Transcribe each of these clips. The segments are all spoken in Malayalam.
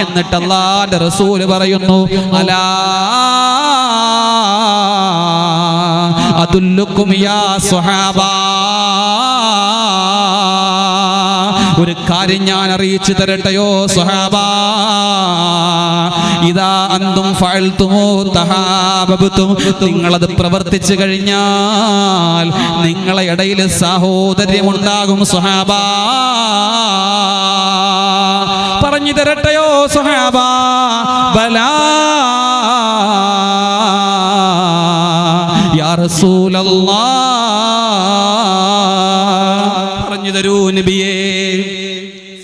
എന്നിട്ട് അല്ലാഹുവിന്റെ റസൂൽ പറയുന്നു അലാ അദുല്ലുക്കും യാ സ്വഹാബാ, ഒരു കാര്യം ഞാൻ അറിയിച്ചു തരട്ടെയോ സ്വഹാബാ, ഇദാ അന്തും ഫഅൽതുമൂ തഹാബബതും, നിങ്ങളത് പ്രവർത്തിച്ചു കഴിഞ്ഞാൽ നിങ്ങളെ ഇടയിൽ സഹോദര്യമുണ്ടാകും സ്വഹാബാ. പറഞ്ഞു തരട്ടെയോ സ്വഹാബാ? ബലാ യാ റസൂലല്ലാഹ്, പറഞ്ഞു തരൂ നബിയേ.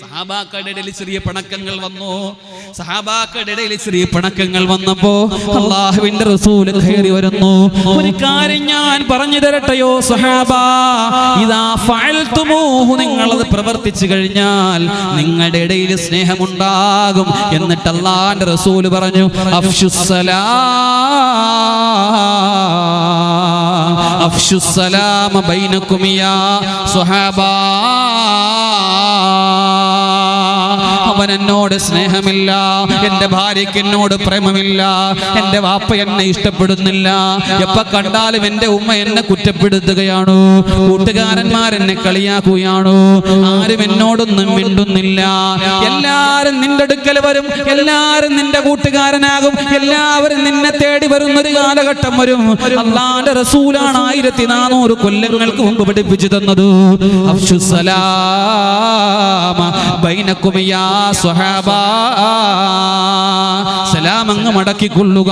സഹാബാക്കളുടെ ഇടയിൽ ചെറിയ പിണക്കങ്ങൾ വന്നു. സഹാബാക്കളുടെ ഇടയിൽ ചെറിയ പിണക്കങ്ങൾ വന്നപ്പോ അല്ലാഹുവിന്റെ റസൂൽ കയറി വരുന്നു. ഒരു കാര്യം ഞാൻ പറഞ്ഞു തരട്ടെയോ സഹാബാ, ഇദാ ഫഅൽതുമൂഹു, നിങ്ങളത് പ്രവർത്തിച്ചു കഴിഞ്ഞാൽ നിങ്ങളുടെ ഇടയിൽ സ്നേഹമുണ്ടാകും. എന്നിട്ട് അല്ലാഹുവിന്റെ റസൂൽ പറഞ്ഞു അഫ്ശുസ്സലാമ ബൈനകും യാ സ്വഹാബാ. അവൻ എന്നോട് സ്നേഹമില്ല, എന്റെ ഭാര്യയ്ക്ക് എന്നോട് പ്രേമമില്ല, എന്റെ വാപ്പ എന്നെ ഇഷ്ടപ്പെടുന്നില്ല, എപ്പോ കണ്ടാലും എന്റെ ഉമ്മ എന്നെ കുറ്റപ്പെടുത്തുകയാണോ, കൂട്ടുകാരന്മാരെന്നെ കളിയാക്കുകയാണോ, ആരും എന്നോടൊന്നും മിണ്ടുന്നില്ല, എല്ലാരും നിന്റെ അടുക്കൽ വരും, എല്ലാരും നിന്റെ കൂട്ടുകാരനാകും, എല്ലാവരും നിന്നെ തേടി വരുന്നൊരു കാലഘട്ടം വരും. അല്ലാഹുവിന്റെ റസൂലാണ് 1400 കൊല്ലങ്ങൾക്ക് മുമ്പ് പഠിപ്പിച്ചു തന്നത്. അഫ്ശുസ്സലാമ ബൈനകും യാ സ്വഹാബാ, സലാം അങ്ങ് മടക്കിക്കൊള്ളുക.